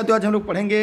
तो आज हम लोग पढ़ेंगे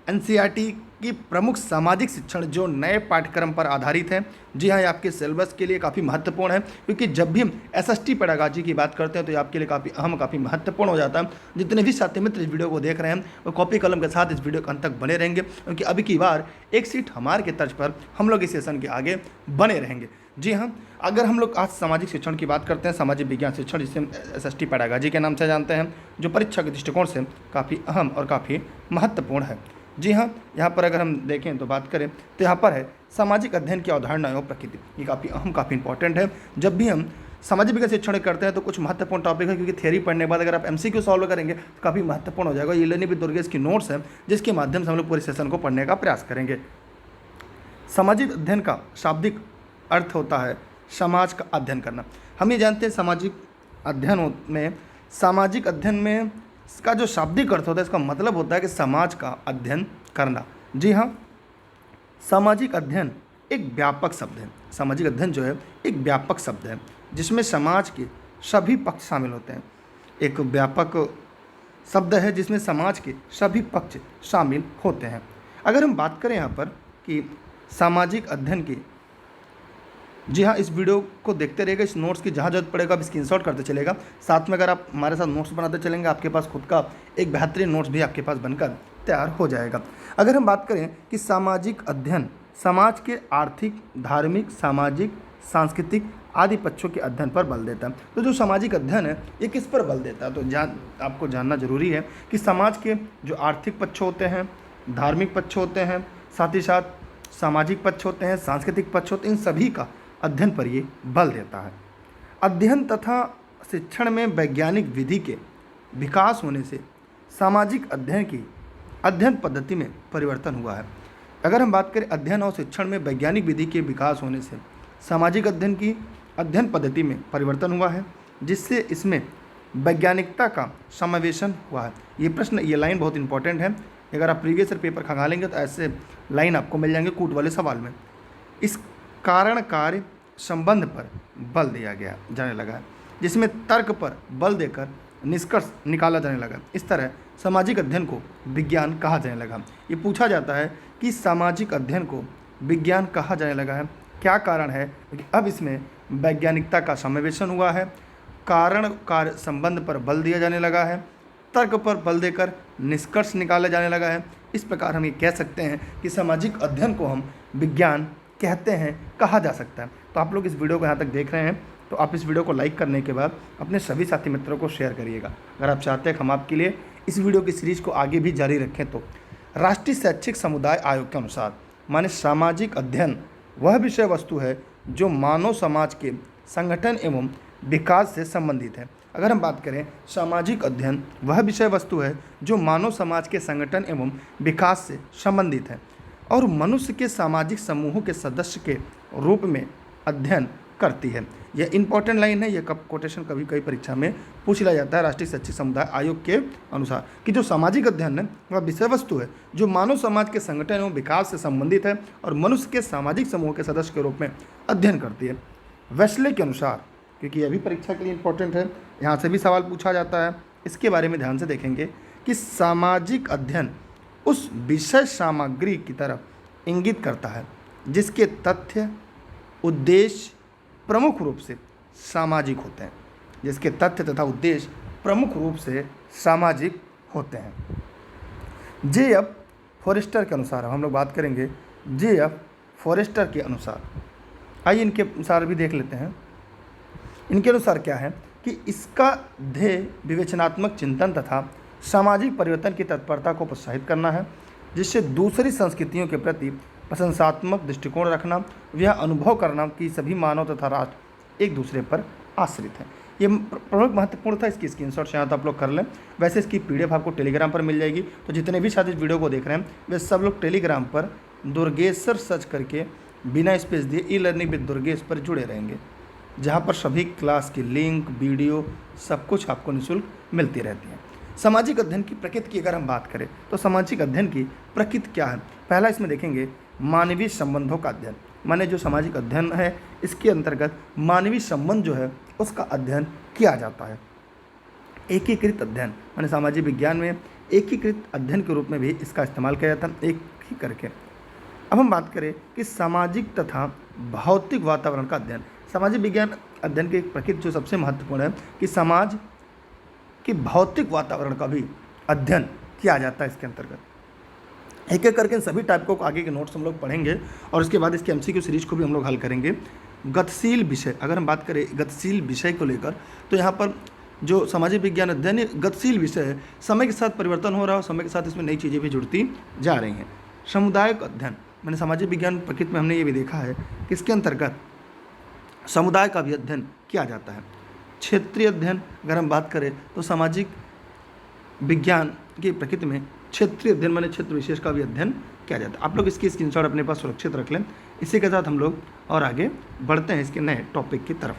एनसीईआरटी की प्रमुख सामाजिक शिक्षण जो नए पाठ्यक्रम पर आधारित है। जी हाँ, ये आपके सिलेबस के लिए काफ़ी महत्वपूर्ण है, क्योंकि जब भी हम एसएसटी पेडागॉजी की बात करते हैं तो ये आपके लिए काफ़ी अहम, काफ़ी महत्वपूर्ण हो जाता है। जितने भी साथी मित्र इस वीडियो को देख रहे हैं वो कॉपी कलम के साथ इस वीडियो के अंत तक बने रहेंगे, क्योंकि अभी की बार एक सीट हमारे के तर्ज पर हम लोग इस सेशन के आगे बने रहेंगे। जी हाँ, अगर हम लोग आज सामाजिक शिक्षण की बात करते हैं, सामाजिक विज्ञान शिक्षण जिसे हम एसएसटी पेडागॉजी के नाम से जानते हैं, जो परीक्षा के दृष्टिकोण से काफ़ी अहम और काफ़ी महत्वपूर्ण है। जी हाँ, यहाँ पर अगर हम देखें तो बात करें तो यहाँ पर है सामाजिक अध्ययन की अवधारणा एवं प्रकृति। ये काफ़ी अहम, काफ़ी इंपॉर्टेंट है। जब भी हम सामाजिक विज्ञान शिक्षण करते हैं तो कुछ महत्वपूर्ण टॉपिक है, क्योंकि थ्योरी पढ़ने के बाद अगर आप एमसीक्यू सॉल्व करेंगे तो काफ़ी महत्वपूर्ण हो जाएगा। ये लर्निंग विद दुर्गेश की नोट्स है, जिसके माध्यम से हम लोग पूरे सेशन को पढ़ने का प्रयास करेंगे। सामाजिक अध्ययन का शाब्दिक अर्थ होता है समाज का अध्ययन करना। हम ये जानते हैं सामाजिक अध्ययन में इसका जो शाब्दिक अर्थ होता है, इसका मतलब होता है कि समाज का अध्ययन करना। जी हाँ, सामाजिक अध्ययन एक व्यापक शब्द है। सामाजिक अध्ययन जो है एक व्यापक शब्द है, जिसमें समाज के सभी पक्ष शामिल होते हैं। एक व्यापक शब्द है जिसमें समाज के सभी पक्ष शामिल होते हैं। अगर हम बात करें यहाँ पर कि सामाजिक अध्ययन की, जी हाँ, इस वीडियो को देखते रहेगा, इस नोट्स की जहाँ जरूरत पड़ेगा आप स्क्रीनशॉट करते चलेगा। साथ में अगर आप हमारे साथ नोट्स बनाते चलेंगे, आपके पास खुद का एक बेहतरीन नोट्स भी आपके पास बनकर तैयार हो जाएगा। अगर हम बात करें कि सामाजिक अध्ययन समाज के आर्थिक, धार्मिक, सामाजिक, सांस्कृतिक आदि पक्षों के अध्ययन पर बल देता है, तो जो सामाजिक अध्ययन है ये किस पर बल देता है, तो आपको जानना जरूरी है कि समाज के जो आर्थिक पक्ष होते हैं, धार्मिक पक्ष होते हैं, साथ ही साथ सामाजिक पक्ष होते हैं, सांस्कृतिक पक्ष होते हैं, इन सभी का अध्ययन पर ये बल देता है। अध्ययन तथा शिक्षण में वैज्ञानिक विधि के विकास होने से सामाजिक अध्ययन की अध्ययन पद्धति में परिवर्तन हुआ है। अगर हम बात करें अध्ययन और शिक्षण में वैज्ञानिक विधि के विकास होने से सामाजिक अध्ययन की अध्ययन पद्धति में परिवर्तन हुआ है, जिससे इसमें वैज्ञानिकता का समावेशन हुआ है। ये लाइन बहुत इंपॉर्टेंट है। अगर आप प्रीवियस ईयर पेपर खंगालेंगे तो ऐसे लाइन आपको मिल जाएंगे कूट वाले सवाल में। इस कारण कार्य संबंध पर बल दिया जाने लगा है, जिसमें तर्क पर बल देकर निष्कर्ष निकाला जाने लगा। इस तरह सामाजिक अध्ययन को विज्ञान कहा जाने लगा। ये पूछा जाता है कि सामाजिक अध्ययन को विज्ञान कहा जाने लगा है, क्या कारण है? क्योंकि अब इसमें वैज्ञानिकता का समावेशन हुआ है, कारण कार्य संबंध पर बल दिया जाने लगा है, तर्क पर बल देकर निष्कर्ष निकाला जाने लगा है। इस प्रकार हम ये कह सकते हैं कि सामाजिक अध्ययन को हम विज्ञान कहते हैं, कहा जा सकता है। तो आप लोग इस वीडियो को यहाँ तक देख रहे हैं तो आप इस वीडियो को लाइक करने के बाद अपने सभी साथी मित्रों को शेयर करिएगा। अगर आप चाहते हैं कि हम आपके लिए इस वीडियो की सीरीज़ को आगे भी जारी रखें तो राष्ट्रीय शैक्षिक समुदाय आयोग के अनुसार माने सामाजिक अध्ययन वह विषय वस्तु है जो मानव समाज के संगठन एवं विकास से संबंधित है। अगर हम बात करें सामाजिक अध्ययन वह विषय वस्तु है जो मानव समाज के संगठन एवं विकास से संबंधित है और मनुष्य के सामाजिक समूहों के सदस्य के रूप में अध्ययन करती है। यह इंपॉर्टेंट लाइन है, यह कोटेशन कई परीक्षा में पूछ लिया जाता है राष्ट्रीय शैक्षिक समुदाय आयोग के अनुसार, कि जो सामाजिक अध्ययन है वह विषय वस्तु है जो मानव समाज के संगठन एवं विकास से संबंधित है और मनुष्य के सामाजिक समूह के सदस्य के रूप में अध्ययन करती है। वेस्ले के अनुसार, क्योंकि यह भी परीक्षा के लिए इंपॉर्टेंट है, यहाँ से भी सवाल पूछा जाता है, इसके बारे में ध्यान से देखेंगे कि सामाजिक अध्ययन उस विषय सामग्री की तरफ इंगित करता है जिसके तथ्य उद्देश्य प्रमुख रूप से सामाजिक होते हैं, जिसके तथ्य तथा उद्देश्य प्रमुख रूप से सामाजिक होते हैं। जे.एफ. फॉरेस्टर के अनुसार हम लोग बात करेंगे जे.एफ. फॉरेस्टर के अनुसार, आइए इनके अनुसार भी देख लेते हैं। इनके अनुसार क्या है कि इसका ध्येय विवेचनात्मक चिंतन तथा सामाजिक परिवर्तन की तत्परता को प्रोत्साहित करना है, जिससे दूसरी संस्कृतियों के प्रति प्रशंसात्मक दृष्टिकोण रखना, यह अनुभव करना कि सभी मानव तथा राष्ट्र एक दूसरे पर आश्रित हैं। ये प्रमुख महत्वपूर्ण था। इसकी स्क्रीनशॉट यहाँ तो आप लोग कर लें। वैसे इसकी पीडीएफ आपको टेलीग्राम पर मिल जाएगी, तो जितने भी साथी इस वीडियो को देख रहे हैं वे सब लोग टेलीग्राम पर दुर्गेश्वर सर्च करके बिना स्पेस दिए ई लर्निंग विद दुर्गेश पर जुड़े रहेंगे, जहाँ पर सभी क्लास की लिंक, वीडियो सब कुछ आपको निःशुल्क मिलती रहती है। सामाजिक अध्ययन की प्रकृति की अगर हम बात करें तो सामाजिक अध्ययन की प्रकृति क्या है? पहला इसमें देखेंगे मानवीय संबंधों का अध्ययन। माने जो सामाजिक अध्ययन है इसके अंतर्गत मानवीय संबंध जो है उसका अध्ययन किया जाता है। एकीकृत अध्ययन माने सामाजिक विज्ञान में एकीकृत अध्ययन के रूप में भी इसका इस्तेमाल किया जाता है, एक ही करके। अब हम बात करें कि सामाजिक तथा भौतिक वातावरण का अध्ययन। सामाजिक विज्ञान अध्ययन की एक प्रकृति जो सबसे महत्वपूर्ण है कि समाज के भौतिक वातावरण का भी अध्ययन किया जाता है इसके अंतर्गत। एक एक करके इन सभी टाइपों को आगे के नोट्स हम लोग पढ़ेंगे और उसके बाद इसके एमसीक्यू सीरीज को भी हम लोग हल करेंगे। गतिशील विषय, अगर हम बात करें गतिशील विषय को लेकर, तो यहाँ पर जो सामाजिक विज्ञान अध्ययन है गतिशील विषय है, समय के साथ परिवर्तन हो रहा है और समय के साथ इसमें नई चीज़ें भी जुड़ती जा रही हैं। सामुदायिक अध्ययन, मैंने सामाजिक विज्ञान प्रकृति में हमने ये भी देखा है कि इसके अंतर्गत समुदाय का भी अध्ययन किया जाता है। क्षेत्रीय अध्ययन, अगर हम बात करें तो सामाजिक विज्ञान की प्रकृति में क्षेत्रीय अध्ययन माने क्षेत्र विशेष का भी अध्ययन किया जाता है। आप लोग इसकी स्क्रीनशॉट अपने पास सुरक्षित रख लें। इसी के साथ हम लोग और आगे बढ़ते हैं इसके नए टॉपिक की तरफ।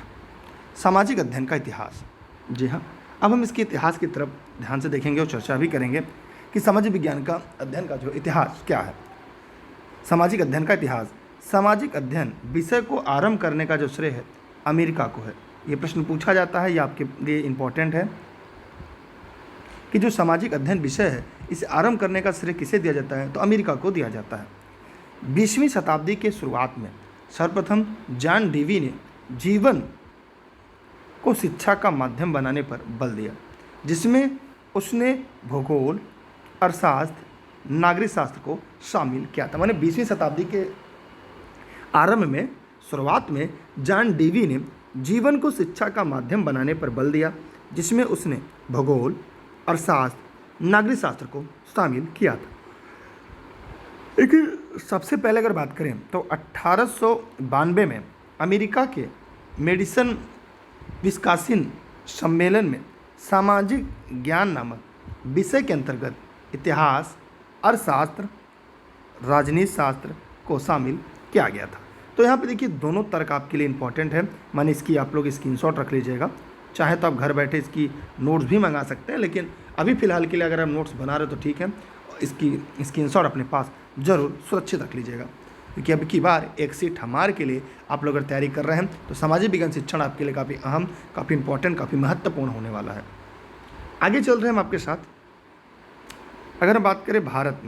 सामाजिक अध्ययन का इतिहास। जी हाँ, अब हम इसके इतिहास की तरफ ध्यान से देखेंगे और चर्चा भी करेंगे कि सामाजिक विज्ञान का अध्ययन का जो इतिहास क्या है। सामाजिक अध्ययन का इतिहास। सामाजिक अध्ययन विषय को आरंभ करने का जो श्रेय है अमेरिका को है। ये प्रश्न पूछा जाता है, ये आपके लिए इम्पोर्टेंट है कि जो सामाजिक अध्ययन विषय है इसे आरंभ करने का श्रेय किसे दिया जाता है, तो अमेरिका को दिया जाता है। 20वीं शताब्दी के शुरुआत में सर्वप्रथम जॉन डेवी ने जीवन को शिक्षा का माध्यम बनाने पर बल दिया, जिसमें उसने भूगोल, अर्थशास्त्र, नागरिक शास्त्र को शामिल किया था। माने 20वीं शताब्दी के आरंभ में, शुरुआत में जॉन डेवी ने जीवन को शिक्षा का माध्यम बनाने पर बल दिया, जिसमें उसने भूगोल, अर्थशास्त्र, नागरिक शास्त्र को शामिल किया था। लेकिन सबसे पहले अगर बात करें तो 1892 में अमेरिका के मेडिसन विस्कॉन्सिन सम्मेलन में सामाजिक ज्ञान नामक विषय के अंतर्गत इतिहास, अर्थशास्त्र, राजनीति शास्त्र को शामिल किया गया था। तो यहाँ पे देखिए दोनों तर्क आपके लिए इम्पोर्टेंट है, माने इसकी आप लोग स्क्रीनशॉट रख लीजिएगा। चाहे तो आप घर बैठे इसकी नोट्स भी मंगा सकते हैं, लेकिन अभी फ़िलहाल के लिए अगर आप नोट्स बना रहे हो तो ठीक है, इसकी स्क्रीनशॉट अपने पास ज़रूर सुरक्षित रख लीजिएगा, क्योंकि अब की बार एक सीट हमारे के लिए आप लोग अगर तैयारी कर रहे हैं तो सामाजिक विज्ञान शिक्षण आपके लिए काफ़ी अहम, काफ़ी इंपॉर्टेंट, काफ़ी महत्वपूर्ण होने वाला है। आगे चल रहे हैं हम आपके साथ। अगर हम बात करें भारत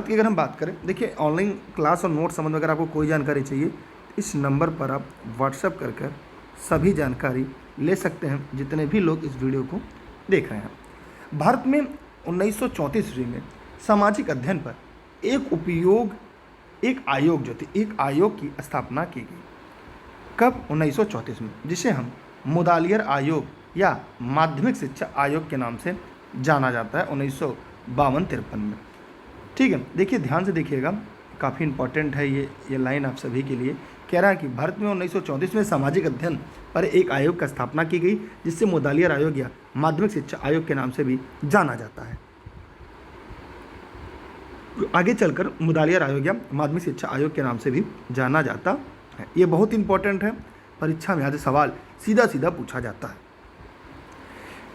की अगर हम बात करें, देखिए ऑनलाइन क्लास और नोट संबंध में अगर आपको कोई जानकारी चाहिए इस नंबर पर आप व्हाट्सएप कर सभी जानकारी ले सकते हैं, जितने भी लोग इस वीडियो को देख रहे हैं। भारत में 1934 ईस्वी में सामाजिक अध्ययन पर एक आयोग की स्थापना की गई। कब? 1934 में, जिसे हम मुदालियर आयोग या माध्यमिक शिक्षा आयोग के नाम से जाना जाता है 1952-53 में। ठीक है, देखिए ध्यान से देखिएगा, काफ़ी इंपॉर्टेंट है ये लाइन आप सभी के लिए। कह रहा है कि भारत में 1934 में सामाजिक अध्ययन पर एक आयोग का स्थापना की गई, जिससे मुदालियर आयोग या माध्यमिक शिक्षा आयोग के नाम से भी जाना जाता है। आगे चलकर मुदालियर आयोग या माध्यमिक शिक्षा आयोग के नाम से भी जाना जाता है। ये बहुत इंपॉर्टेंट है, परीक्षा में आज सवाल सीधा सीधा पूछा जाता है।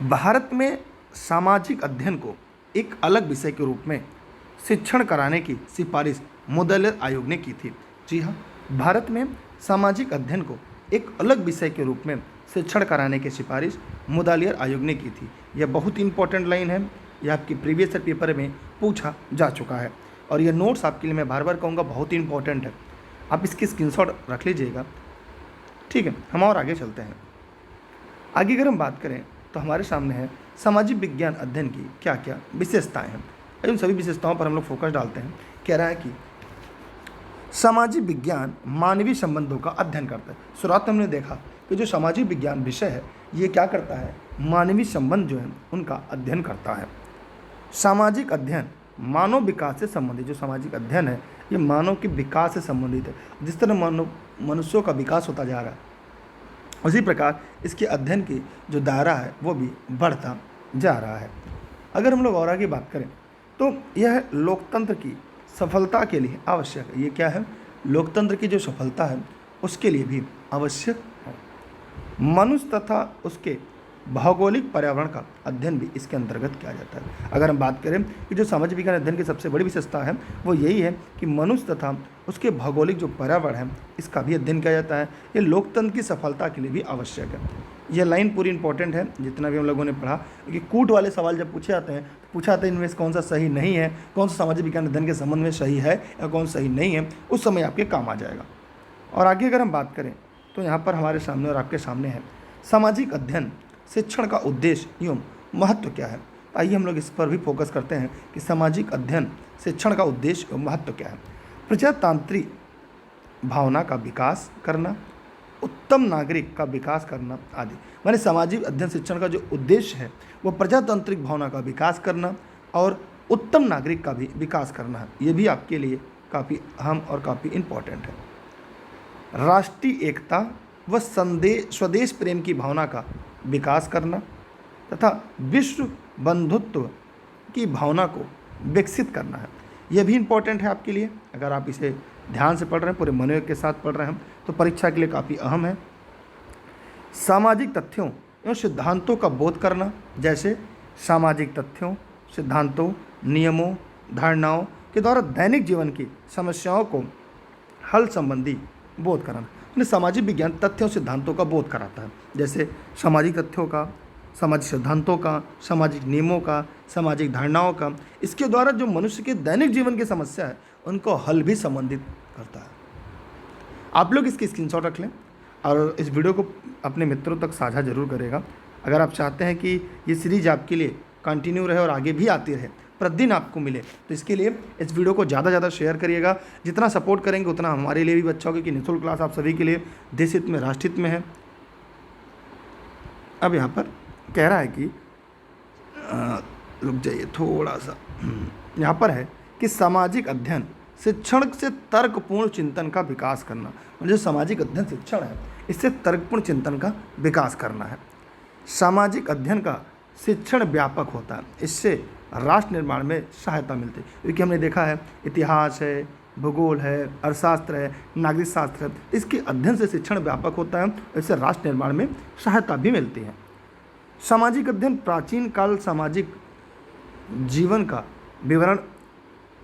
भारत में सामाजिक अध्ययन को एक अलग विषय के रूप में शिक्षण कराने की सिफारिश मुदालियर आयोग ने की थी। जी हाँ, भारत में सामाजिक अध्ययन को एक अलग विषय के रूप में शिक्षण कराने की सिफारिश मुदालियर आयोग ने की थी। यह बहुत इंपॉर्टेंट लाइन है, यह आपकी प्रीवियस ईयर पेपर में पूछा जा चुका है और यह नोट्स आपके लिए मैं बार बार कहूँगा बहुत इंपॉर्टेंट है, आप इसकी स्क्रीनशॉट रख लीजिएगा। ठीक है, हम और आगे चलते हैं। आगे अगर हम बात करें तो हमारे सामने है सामाजिक विज्ञान अध्ययन की क्या क्या विशेषताएँ हैं। उन सभी विशेषताओं पर हम लोग फोकस डालते हैं। कह रहा है कि सामाजिक विज्ञान मानवीय संबंधों का अध्ययन करता है। शुरुआत में हमने देखा कि जो सामाजिक विज्ञान विषय है ये क्या करता है, मानवीय संबंध जो है उनका अध्ययन करता है। सामाजिक अध्ययन मानव विकास से संबंधित, जो सामाजिक अध्ययन है ये मानव के विकास से संबंधित है। जिस तरह मनुष्यों का विकास होता जा रहा है उसी प्रकार इसके अध्ययन की जो दायरा है वो भी बढ़ता जा रहा है। अगर हम लोग और आगे बात करें तो यह लोकतंत्र की सफलता के लिए आवश्यक है। ये क्या है? लोकतंत्र की जो सफलता है उसके लिए भी आवश्यक है। मनुष्य तथा उसके भौगोलिक पर्यावरण का अध्ययन भी इसके अंतर्गत किया जाता है। अगर हम बात करें कि जो सामाजिक विज्ञान अध्ययन की सबसे बड़ी विशेषता है वो यही है कि मनुष्य तथा उसके भौगोलिक जो पर्यावरण है इसका भी अध्ययन किया जाता है। ये लोकतंत्र की सफलता के लिए भी आवश्यक है। यह लाइन पूरी इंपॉर्टेंट है जितना भी हम लोगों ने पढ़ा, क्योंकि कूट वाले सवाल जब पूछे जाते हैं तो पूछा जाता है इनमें से कौन सा सही नहीं है, कौन सा सामाजिक विज्ञान अध्ययन के संबंध में सही है या कौन सही नहीं है, उस समय आपके काम आ जाएगा। और आगे अगर हम बात करें तो यहाँ पर हमारे सामने और आपके सामने है सामाजिक अध्ययन शिक्षण का उद्देश्य एवं महत्व क्या है। आइए हम लोग इस पर भी फोकस करते हैं कि सामाजिक अध्ययन शिक्षण का उद्देश्य एवं महत्व क्या है। प्रजातांत्रिक भावना का विकास करना, उत्तम नागरिक का विकास करना आदि। माने सामाजिक अध्ययन शिक्षण का जो उद्देश्य है वो प्रजातांत्रिक भावना का विकास करना और उत्तम नागरिक का भी विकास करना है। ये भी आपके लिए काफ़ी अहम और काफ़ी इम्पोर्टेंट है। राष्ट्रीय एकता व स्वदेश प्रेम की भावना का विकास करना तथा विश्व बंधुत्व की भावना को विकसित करना है। यह भी इम्पोर्टेंट है आपके लिए। अगर आप इसे ध्यान से पढ़ रहे हैं, पूरे मनोयोग के साथ पढ़ रहे हैं तो परीक्षा के लिए काफ़ी अहम है। सामाजिक तथ्यों एवं सिद्धांतों का बोध करना, जैसे सामाजिक तथ्यों, सिद्धांतों, नियमों, धारणाओं के द्वारा दैनिक जीवन की समस्याओं को हल संबंधी बोध कराना। यानी सामाजिक विज्ञान तथ्यों सिद्धांतों का बोध कराता है, जैसे सामाजिक तथ्यों का, सामाजिक सिद्धांतों का, सामाजिक नियमों का, सामाजिक धारणाओं का। इसके द्वारा जो मनुष्य के दैनिक जीवन की समस्या है उनको हल भी संबंधित करता है। आप लोग इसकी स्क्रीनशॉट रख लें और इस वीडियो को अपने मित्रों तक साझा जरूर करेगा। अगर आप चाहते हैं कि ये सीरीज आपके लिए कंटिन्यू रहे और आगे भी आती रहे, प्रतिदिन आपको मिले, तो इसके लिए इस वीडियो को ज़्यादा ज़्यादा शेयर करिएगा। जितना सपोर्ट करेंगे उतना हमारे लिए भी अच्छा होगा कि निःशुल्क क्लास आप सभी के लिए देश हित में, राष्ट्र हित में है। अब यहाँ पर कह रहा है कि रुक जाइए थोड़ा सा, यहाँ पर है कि सामाजिक अध्ययन शिक्षण से तर्कपूर्ण चिंतन का विकास करना। जो सामाजिक अध्ययन शिक्षण है इससे तर्कपूर्ण चिंतन का विकास करना है। सामाजिक अध्ययन का शिक्षण व्यापक होता है, इससे राष्ट्र निर्माण में सहायता मिलती है। क्योंकि हमने देखा है इतिहास है, भूगोल है, अर्थशास्त्र है, नागरिक शास्त्र है, इसके अध्ययन से शिक्षण व्यापक होता है, इससे राष्ट्र निर्माण में सहायता भी मिलती है। सामाजिक अध्ययन प्राचीन काल सामाजिक जीवन का विवरण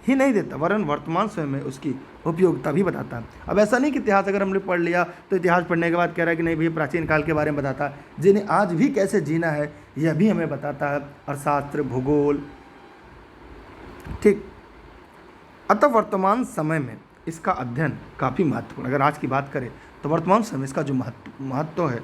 ही नहीं देता, वरन वर्तमान समय में उसकी उपयोगिता भी बताता है। अब ऐसा नहीं कि इतिहास अगर हमने पढ़ लिया तो इतिहास पढ़ने के बाद कह रहा है कि नहीं भैया प्राचीन काल के बारे में बताता है, जिन्हें आज भी कैसे जीना है यह भी हमें बताता है, अर्थशास्त्र, भूगोल, ठीक। अतः वर्तमान समय में इसका अध्ययन काफ़ी महत्वपूर्ण। अगर आज की बात करें तो वर्तमान समय इसका जो महत्व है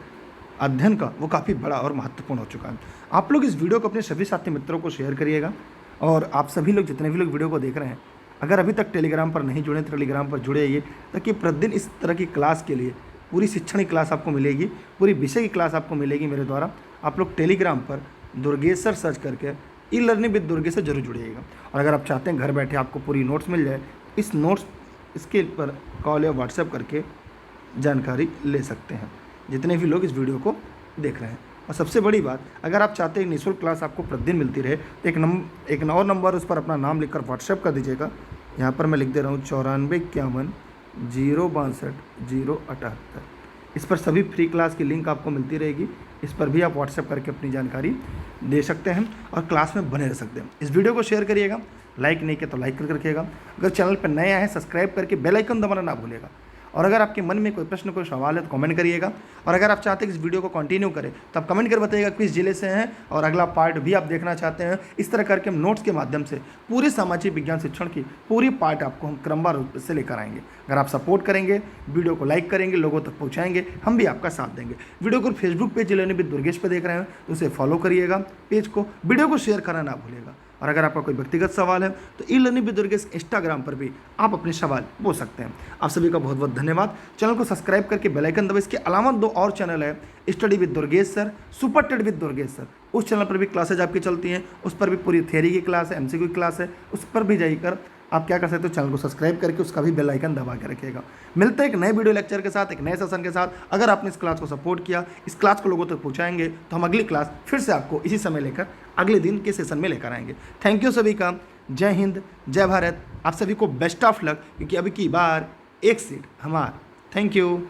अध्ययन का वो काफ़ी बड़ा और महत्वपूर्ण हो चुका है। आप लोग इस वीडियो को अपने सभी साथी मित्रों को शेयर करिएगा। और आप सभी लोग जितने भी लोग वीडियो को देख रहे हैं, अगर अभी तक टेलीग्राम पर नहीं जुड़े तो टेलीग्राम पर जुड़े आइए, ताकि प्रतिदिन इस तरह की क्लास के लिए पूरी शिक्षण की क्लास आपको मिलेगी, पूरी विषय की क्लास आपको मिलेगी मेरे द्वारा। आप लोग टेलीग्राम पर दुर्गेश सर सर्च करके ई लर्निंग विद दुर्गेश से जरूर जुड़िएगा। और अगर आप चाहते हैं घर बैठे आपको पूरी नोट्स मिल जाए, इस नोट्स इसके पर कॉल या व्हाट्सएप करके जानकारी ले सकते हैं जितने भी लोग इस वीडियो को देख रहे हैं। और सबसे बड़ी बात, अगर आप चाहते हैं निःशुल्क क्लास आपको प्रतिदिन मिलती रहे तो एक और नंबर उस पर अपना नाम लिखकर व्हाट्सएप कर दीजिएगा। यहाँ पर मैं लिख दे रहा हूँ 9451 062 078। इस पर सभी फ्री क्लास की लिंक आपको मिलती रहेगी, इस पर भी आप व्हाट्सएप करके अपनी जानकारी दे सकते हैं और क्लास में बने रह सकते हैं। इस वीडियो को शेयर करिएगा, लाइक नहीं किया तो लाइक करके रखिएगा। अगर चैनल पर नए आए हैं सब्सक्राइब करके बेल आइकन दबाना ना भूलिएगा। और अगर आपके मन में कोई प्रश्न, कोई सवाल है तो कमेंट करिएगा। और अगर आप चाहते हैं कि इस वीडियो को कंटिन्यू करें तो आप कमेंट कर बताइएगा किस जिले से हैं और अगला पार्ट भी आप देखना चाहते हैं। इस तरह करके हम नोट्स के माध्यम से पूरे सामाजिक विज्ञान शिक्षण की पूरी पार्ट आपको हम क्रमवार रूप से लेकर आएंगे। अगर आप सपोर्ट करेंगे, वीडियो को लाइक करेंगे, लोगों तक पहुँचाएंगे, हम भी आपका साथ देंगे। वीडियो को Facebook page learning with Durgesh पर देख रहे हैं तो उसे फॉलो करिएगा, पेज को, वीडियो को शेयर करना ना भूलिएगा। और अगर आपका कोई व्यक्तिगत सवाल है तो e learning with Durgesh Instagram पर भी आप अपने सवाल पूछ सकते हैं। आप सभी का बहुत बहुत धन्यवाद। चैनल को सब्सक्राइब करके बेल आइकन दबाएं। इसके अलावा 2 और चैनल है, study with Durgesh sir, super Ted with Durgesh sir. उस चैनल पर भी क्लासेज आपकी चलती हैं, उस पर भी पूरी थ्योरी की क्लास है, एमसीक्यू की क्लास है। उस पर भी जाकर आप क्या कर सकते हो, चैनल को सब्सक्राइब करके उसका भी बेल आइकन दबा के रखिएगा। मिलते हैं एक नए वीडियो लेक्चर के साथ, एक नए सेशन के साथ। अगर आपने इस क्लास को सपोर्ट किया, इस क्लास को लोगों तक पहुंचाएंगे तो हम अगली क्लास फिर से आपको इसी समय लेकर अगले दिन के सेशन में लेकर आएंगे। थैंक यू सभी का। जय हिंद, जय भारत। आप सभी को बेस्ट ऑफ लक, क्योंकि अभी की बार एक सीट हमारा। Thank you.